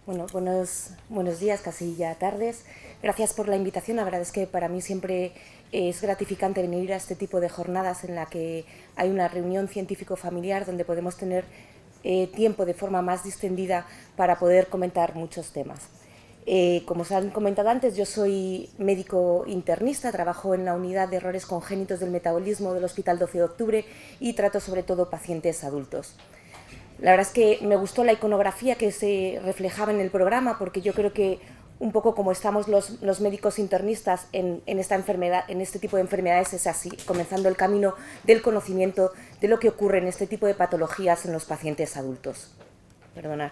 Bueno, buenos días, casi ya tardes. Gracias por la invitación. La verdad es que para mí siempre es gratificante venir a este tipo de jornadas en la que hay una reunión científico-familiar donde podemos tener tiempo de forma más distendida para poder comentar muchos temas. Como os han comentado antes, yo soy médico internista, trabajo en la unidad de errores congénitos del metabolismo del Hospital 12 de Octubre y trato sobre todo pacientes adultos. La verdad es que me gustó la iconografía que se reflejaba en el programa, porque yo creo que un poco como estamos los médicos internistas esta enfermedad, en este tipo de enfermedades, es así, comenzando el camino del conocimiento de lo que ocurre en este tipo de patologías en los pacientes adultos. Perdonad.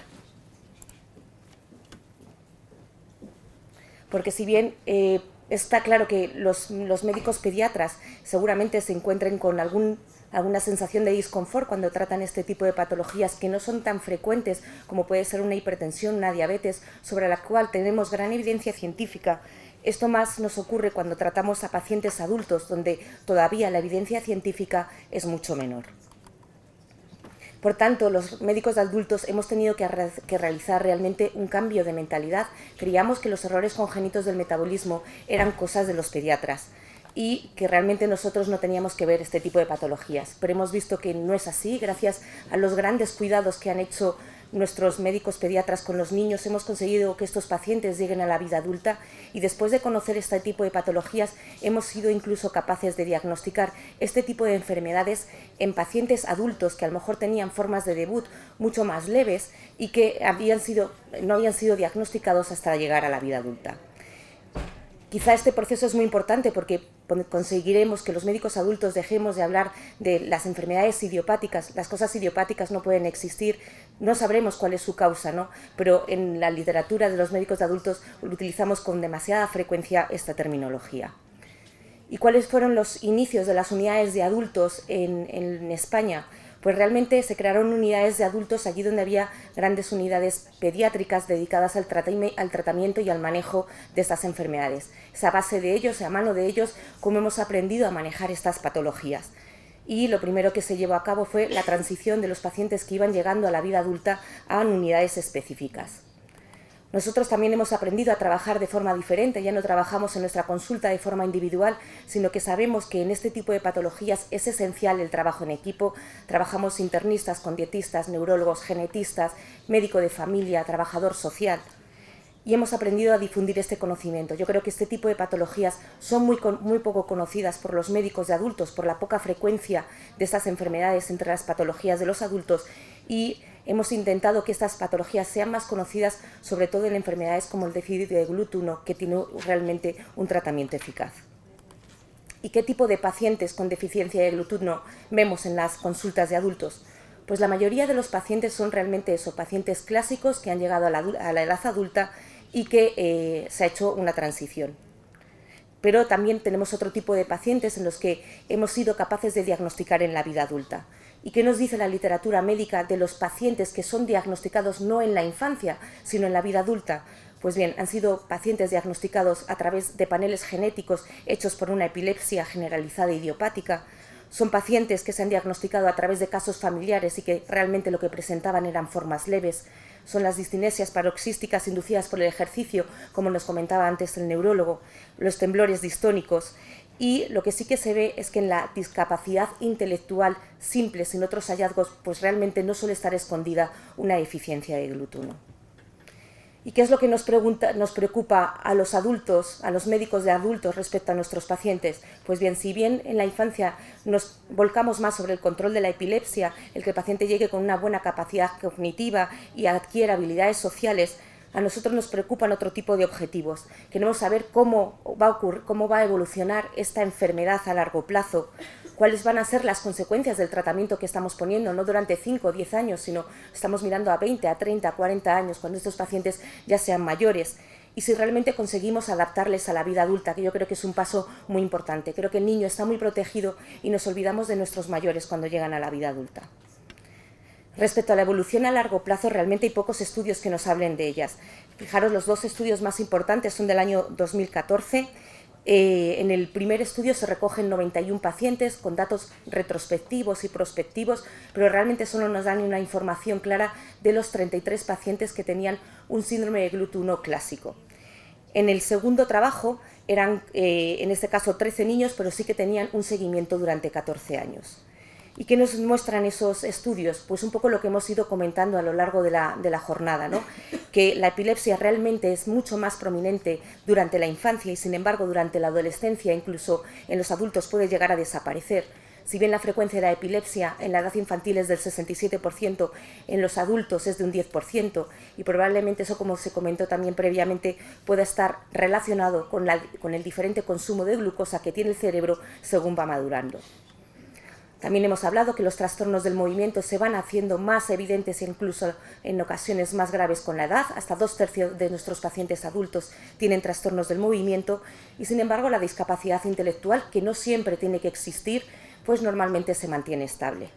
Porque si bien está claro que los médicos pediatras seguramente se encuentren con alguna sensación de disconfort cuando tratan este tipo de patologías que no son tan frecuentes como puede ser una hipertensión, una diabetes, sobre la cual tenemos gran evidencia científica. Esto más nos ocurre cuando tratamos a pacientes adultos, donde todavía la evidencia científica es mucho menor. Por tanto, los médicos de adultos hemos tenido que realizar realmente un cambio de mentalidad. Creíamos que los errores congénitos del metabolismo eran cosas de los pediatras y que realmente nosotros no teníamos que ver este tipo de patologías. Pero hemos visto que no es así. Gracias a los grandes cuidados que han hecho nuestros médicos pediatras con los niños, hemos conseguido que estos pacientes lleguen a la vida adulta y después de conocer este tipo de patologías hemos sido incluso capaces de diagnosticar este tipo de enfermedades en pacientes adultos que a lo mejor tenían formas de debut mucho más leves y que no habían sido diagnosticados hasta llegar a la vida adulta. Quizá este proceso es muy importante porque conseguiremos que los médicos adultos dejemos de hablar de las enfermedades idiopáticas. Las cosas idiopáticas no pueden existir, no sabremos cuál es su causa, ¿no? Pero en la literatura de los médicos adultos utilizamos con demasiada frecuencia esta terminología. ¿Y cuáles fueron los inicios de las unidades de adultos en España? Pues realmente se crearon unidades de adultos allí donde había grandes unidades pediátricas dedicadas al tratamiento y al manejo de estas enfermedades. Es a base de ellos, a mano de ellos, cómo hemos aprendido a manejar estas patologías. Y lo primero que se llevó a cabo fue la transición de los pacientes que iban llegando a la vida adulta a unidades específicas. Nosotros también hemos aprendido a trabajar de forma diferente, ya no trabajamos en nuestra consulta de forma individual, sino que sabemos que en este tipo de patologías es esencial el trabajo en equipo. Trabajamos internistas con dietistas, neurólogos, genetistas, médico de familia, trabajador social. Y hemos aprendido a difundir este conocimiento. Yo creo que este tipo de patologías son muy poco conocidas por los médicos de adultos, por la poca frecuencia de estas enfermedades entre las patologías de los adultos, y hemos intentado que estas patologías sean más conocidas, sobre todo en enfermedades como el déficit de glútuno, que tiene realmente un tratamiento eficaz. ¿Y qué tipo de pacientes con deficiencia de glútuno vemos en las consultas de adultos? Pues la mayoría de los pacientes son realmente pacientes clásicos que han llegado a la edad adulta y que se ha hecho una transición. Pero también tenemos otro tipo de pacientes en los que hemos sido capaces de diagnosticar en la vida adulta. ¿Y qué nos dice la literatura médica de los pacientes que son diagnosticados no en la infancia, sino en la vida adulta? Pues bien, han sido pacientes diagnosticados a través de paneles genéticos hechos por una epilepsia generalizada idiopática. Son pacientes que se han diagnosticado a través de casos familiares y que realmente lo que presentaban eran formas leves. Son las discinesias paroxísticas inducidas por el ejercicio, como nos comentaba antes el neurólogo, los temblores distónicos. Y lo que sí que se ve es que en la discapacidad intelectual simple, sin otros hallazgos, pues realmente no suele estar escondida una deficiencia de glútuno. ¿Y qué es lo que nos preocupa a los adultos, a los médicos de adultos respecto a nuestros pacientes? Pues bien, si bien en la infancia nos volcamos más sobre el control de la epilepsia, el que el paciente llegue con una buena capacidad cognitiva y adquiera habilidades sociales, a nosotros nos preocupan otro tipo de objetivos. Queremos saber cómo va a evolucionar esta enfermedad a largo plazo, cuáles van a ser las consecuencias del tratamiento que estamos poniendo, no durante 5 o 10 años, sino estamos mirando a 20, a 30, a 40 años, cuando estos pacientes ya sean mayores, y si realmente conseguimos adaptarles a la vida adulta, que yo creo que es un paso muy importante. Creo que el niño está muy protegido y nos olvidamos de nuestros mayores cuando llegan a la vida adulta. Respecto a la evolución a largo plazo, realmente hay pocos estudios que nos hablen de ellas. Fijaros, los dos estudios más importantes son del año 2014, En el primer estudio se recogen 91 pacientes con datos retrospectivos y prospectivos, pero realmente solo nos dan una información clara de los 33 pacientes que tenían un síndrome de Glut-1 clásico. En el segundo trabajo eran, en este caso, 13 niños, pero sí que tenían un seguimiento durante 14 años. ¿Y qué nos muestran esos estudios? Pues un poco lo que hemos ido comentando a lo largo de la jornada, ¿no? Que la epilepsia realmente es mucho más prominente durante la infancia y, sin embargo, durante la adolescencia, incluso en los adultos, puede llegar a desaparecer. Si bien la frecuencia de la epilepsia en la edad infantil es del 67%, en los adultos es de un 10%, y probablemente eso, como se comentó también previamente, pueda estar relacionado con el diferente consumo de glucosa que tiene el cerebro según va madurando. También hemos hablado que los trastornos del movimiento se van haciendo más evidentes e incluso en ocasiones más graves con la edad. Hasta 2/3 de nuestros pacientes adultos tienen trastornos del movimiento y, sin embargo, la discapacidad intelectual, que no siempre tiene que existir, pues normalmente se mantiene estable.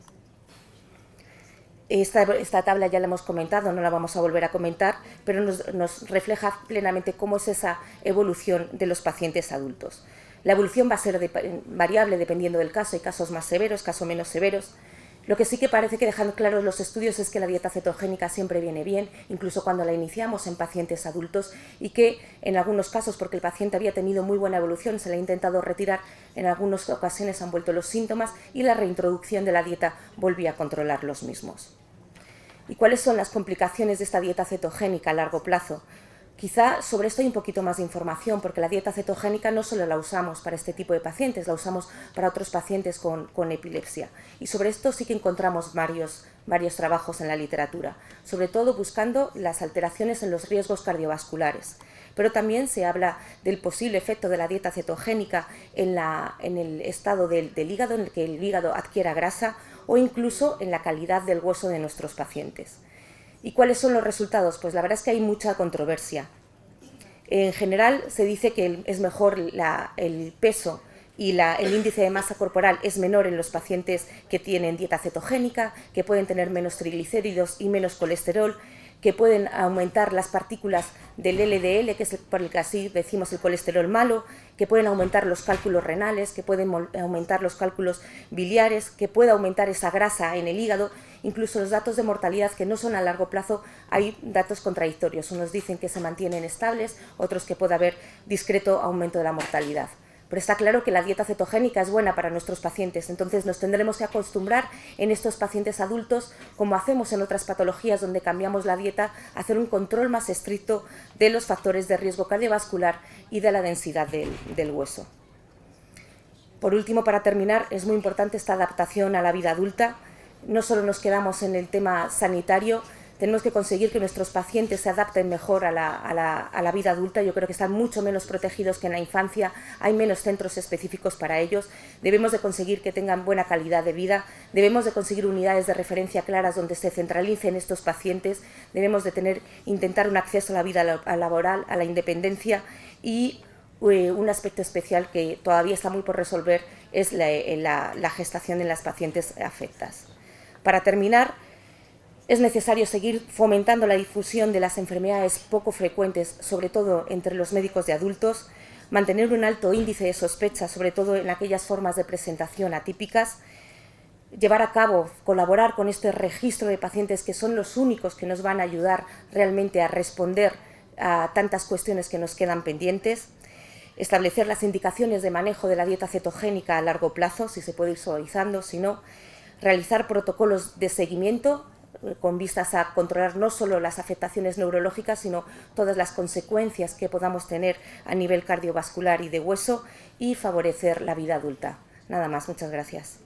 Esta tabla ya la hemos comentado, no la vamos a volver a comentar, pero nos refleja plenamente cómo es esa evolución de los pacientes adultos. La evolución va a ser variable dependiendo del caso, hay casos más severos, casos menos severos. Lo que sí que parece que dejan claros los estudios es que la dieta cetogénica siempre viene bien, incluso cuando la iniciamos en pacientes adultos, y que en algunos casos, porque el paciente había tenido muy buena evolución, se le ha intentado retirar, en algunas ocasiones han vuelto los síntomas y la reintroducción de la dieta volvía a controlar los mismos. ¿Y cuáles son las complicaciones de esta dieta cetogénica a largo plazo? Quizá sobre esto hay un poquito más de información, porque la dieta cetogénica no solo la usamos para este tipo de pacientes, la usamos para otros pacientes con epilepsia. Y sobre esto sí que encontramos varios trabajos en la literatura, sobre todo buscando las alteraciones en los riesgos cardiovasculares. Pero también se habla del posible efecto de la dieta cetogénica en el estado del hígado, en el que el hígado adquiera grasa, o incluso en la calidad del hueso de nuestros pacientes. ¿Y cuáles son los resultados? Pues la verdad es que hay mucha controversia. En general se dice que es mejor el peso y el índice de masa corporal es menor en los pacientes que tienen dieta cetogénica, que pueden tener menos triglicéridos y menos colesterol, que pueden aumentar las partículas del LDL, que es por el que así decimos el colesterol malo, que pueden aumentar los cálculos renales, que pueden aumentar los cálculos biliares, que puede aumentar esa grasa en el hígado. Incluso los datos de mortalidad, que no son a largo plazo, hay datos contradictorios. Unos dicen que se mantienen estables, otros que puede haber discreto aumento de la mortalidad. Pero está claro que la dieta cetogénica es buena para nuestros pacientes, entonces nos tendremos que acostumbrar en estos pacientes adultos, como hacemos en otras patologías donde cambiamos la dieta, a hacer un control más estricto de los factores de riesgo cardiovascular y de la densidad del hueso. Por último, para terminar, es muy importante esta adaptación a la vida adulta. No solo nos quedamos en el tema sanitario, tenemos que conseguir que nuestros pacientes se adapten mejor a la vida adulta. Yo creo que están mucho menos protegidos que en la infancia, hay menos centros específicos para ellos. Debemos de conseguir que tengan buena calidad de vida, debemos de conseguir unidades de referencia claras donde se centralicen estos pacientes, debemos de intentar un acceso a la vida laboral, a la independencia, y un aspecto especial que todavía está muy por resolver es la gestación en las pacientes afectas. Para terminar, es necesario seguir fomentando la difusión de las enfermedades poco frecuentes, sobre todo entre los médicos de adultos, mantener un alto índice de sospecha, sobre todo en aquellas formas de presentación atípicas, llevar a cabo, colaborar con este registro de pacientes que son los únicos que nos van a ayudar realmente a responder a tantas cuestiones que nos quedan pendientes, establecer las indicaciones de manejo de la dieta cetogénica a largo plazo, si se puede ir suavizando, si no, realizar protocolos de seguimiento con vistas a controlar no solo las afectaciones neurológicas, sino todas las consecuencias que podamos tener a nivel cardiovascular y de hueso, y favorecer la vida adulta. Nada más, muchas gracias.